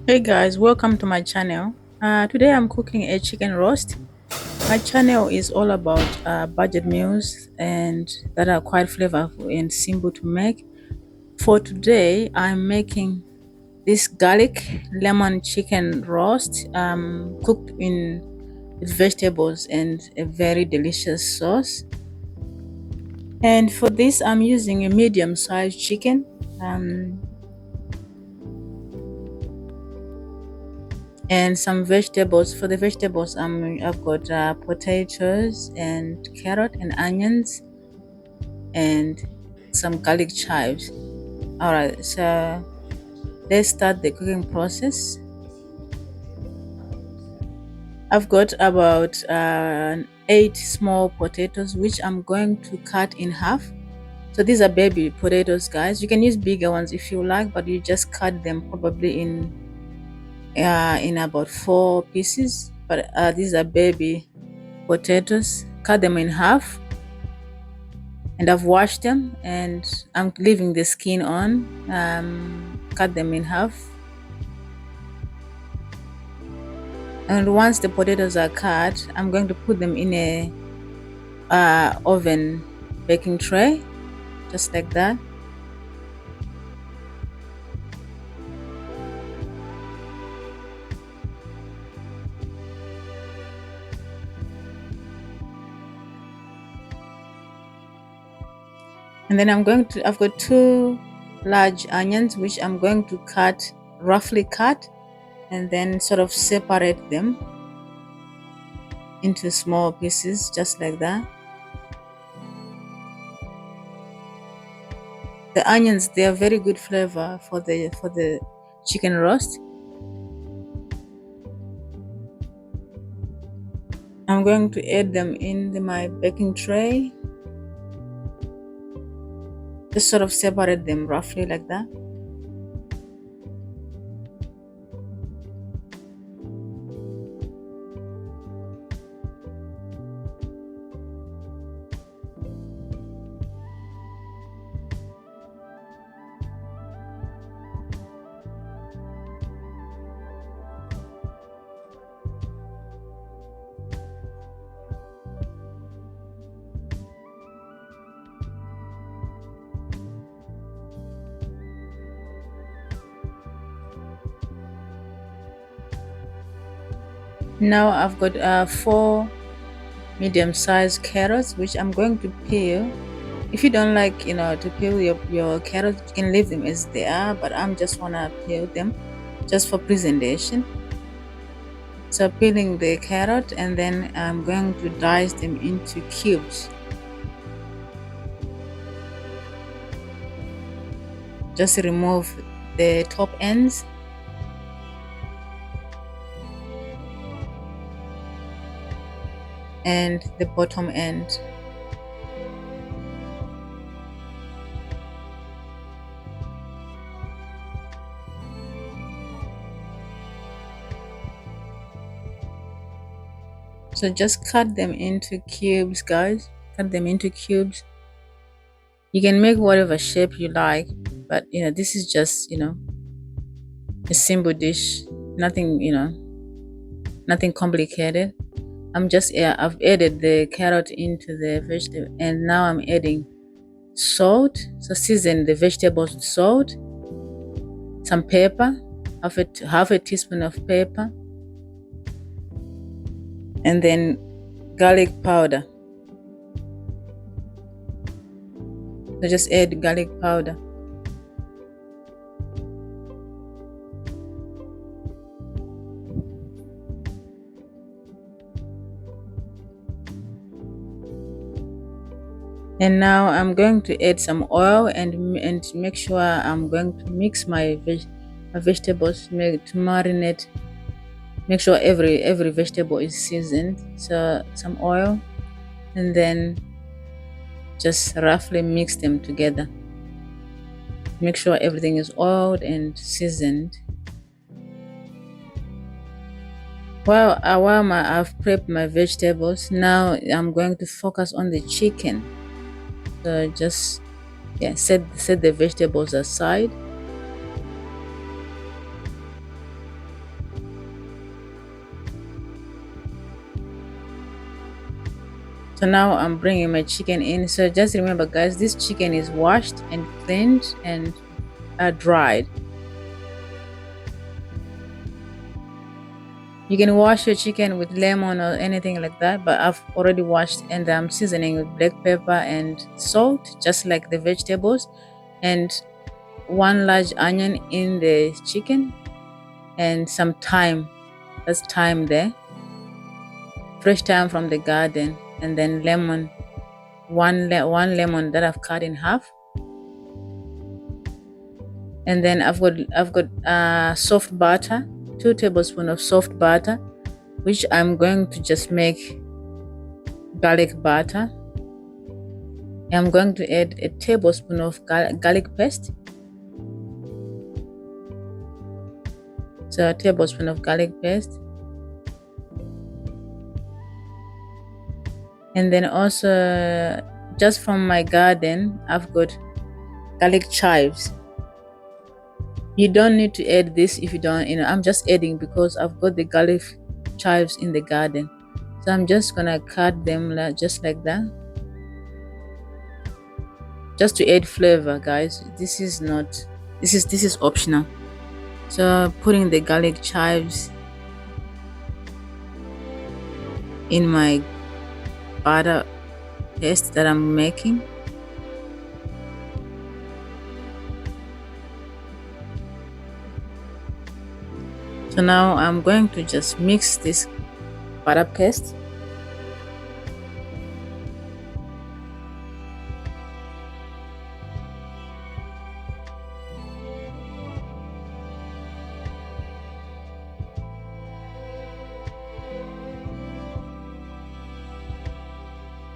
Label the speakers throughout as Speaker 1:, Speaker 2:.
Speaker 1: Hey guys, welcome to my channel. Today I'm cooking a chicken roast. My channel is all about budget meals and that are quite flavorful and simple to make. For today, I'm making this garlic lemon chicken roast cooked in with vegetables and a very delicious sauce. And for this, I'm using a medium-sized chicken. Um, and some vegetables. For the vegetables, I've got potatoes and carrot and onions and some garlic chives. All right, so let's start the cooking process. I've got about 8 small potatoes, which I'm going to cut in half. So these are baby potatoes, guys. You can use bigger ones if you like, but you just cut them probably in about 4 pieces. But these are baby potatoes. Cut them in half, and I've washed them and I'm leaving the skin on. Cut them in half, and once the potatoes are cut, I'm going to put them in a oven baking tray, just like that. And then I've got 2 large onions, which I'm going to roughly cut, and then sort of separate them into small pieces, just like that. The onions, they are very good flavor for the chicken roast. I'm going to add them in my baking tray. Just sort of separate them roughly like that. Now I've got 4 medium-sized carrots, which I'm going to peel. If you don't like, to peel your carrots, you can leave them as they are, but I'm just wanna peel them just for presentation. So peeling the carrot, and then I'm going to dice them into cubes. Just remove the top ends. And the bottom end. So just cut them into cubes, guys. Cut them into cubes. You can make whatever shape you like, but this is just a simple dish. Nothing, nothing complicated. I've added the carrot into the vegetable, and now I'm adding salt. So season the vegetables with salt, some pepper, half a teaspoon of pepper, and then garlic powder. So just add garlic powder. And now I'm going to add some oil and make sure I'm going to mix my vegetables to marinate. Make sure every vegetable is seasoned. So some oil, and then just roughly mix them together. Make sure everything is oiled and seasoned. I've prepped my vegetables, now I'm going to focus on the chicken. So just set the vegetables aside. So now I'm bringing my chicken in. So just remember, guys, this chicken is washed and cleaned and dried. You can wash your chicken with lemon or anything like that, but I've already washed and I'm seasoning with black pepper and salt, just like the vegetables, and one large onion in the chicken, and some thyme. That's thyme there, fresh thyme from the garden, and then lemon, one lemon that I've cut in half, and then I've got soft butter, 2 tablespoons of soft butter, which I'm going to just make garlic butter. I'm going to add a tablespoon of garlic paste. So a tablespoon of garlic paste. And then also, just from my garden, I've got garlic chives. You don't need to add this if you don't, I'm just adding because I've got the garlic chives in the garden. So I'm just gonna cut them just like that. Just to add flavor, guys. This is optional. So putting the garlic chives in my butter paste that I'm making. So now I'm going to just mix this butter paste.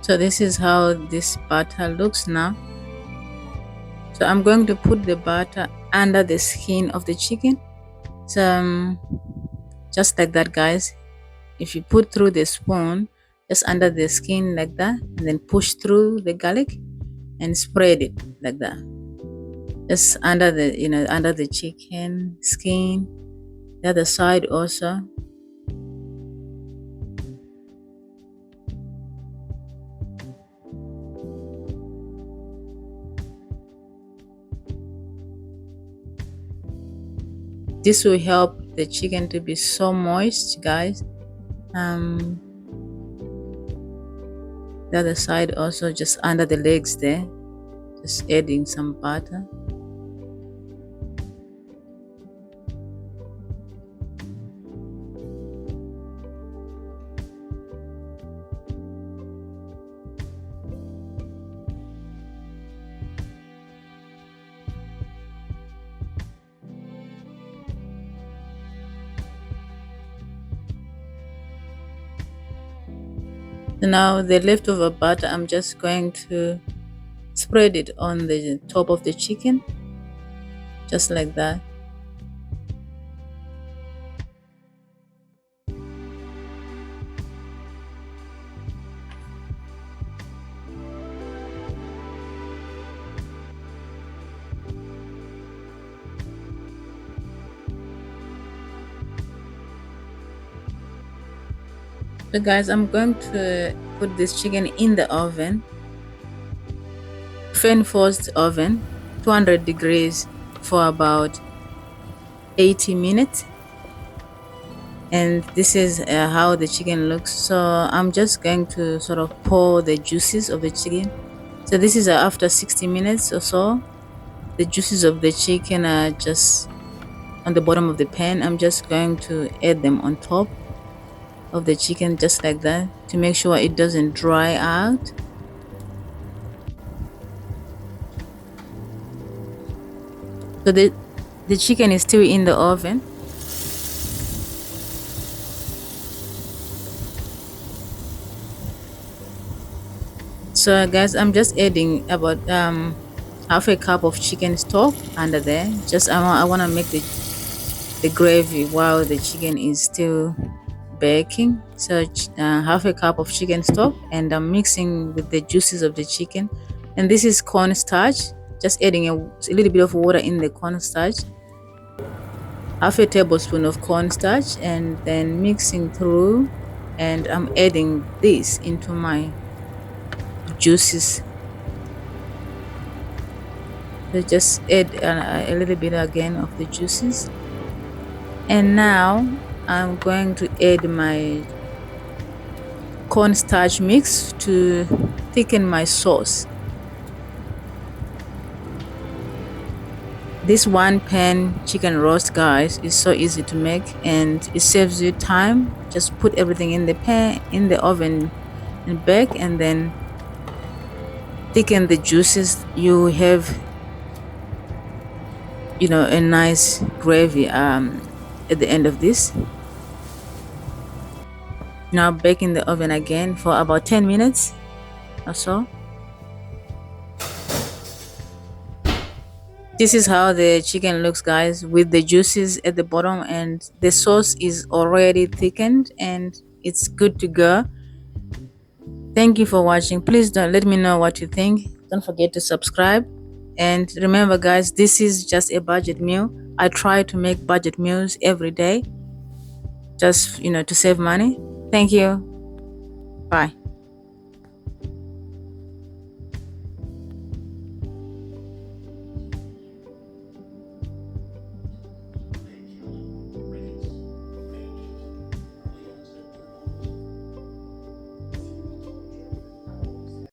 Speaker 1: So this is how this butter looks now. So I'm going to put the butter under the skin of the chicken. So just like that, guys. If you put through the spoon just under the skin like that, and then push through the garlic and spread it like that, just under the chicken skin, the other side also. This will help the chicken to be so moist, guys. The other side also, just under the legs there, just adding some butter. So now the leftover butter, I'm just going to spread it on the top of the chicken, just like that. So guys, I'm going to put this chicken in the oven, fan forced oven, 200 degrees for about 80 minutes. And this is how the chicken looks. So I'm just going to sort of pour the juices of the chicken. So this is after 60 minutes or so. The juices of the chicken are just on the bottom of the pan. I'm just going to add them on top of the chicken, just like that, to make sure it doesn't dry out. So the chicken is still in the oven. So guys, I'm just adding about half a cup of chicken stock under there. Just I want to make the gravy while the chicken is still baking. So half a cup of chicken stock, and I'm mixing with the juices of the chicken. And this is cornstarch, just adding a little bit of water in the cornstarch, half a tablespoon of cornstarch, and then mixing through. And I'm adding this into my juices. So just add a little bit again of the juices. And now I'm going to add my cornstarch mix to thicken my sauce. This one pan chicken roast, guys, is so easy to make and it saves you time. Just put everything in the pan, in the oven, and bake, and then thicken the juices. You have, a nice gravy at the end of this. Now bake in the oven again for about 10 minutes or so. This is how the chicken looks, guys, with the juices at the bottom, and the sauce is already thickened and it's good to go. Thank you for watching. Please don't let me know what you think. Don't forget to subscribe. And remember, guys, this is just a budget meal. I try to make budget meals every day just, to save money. Thank you. Bye.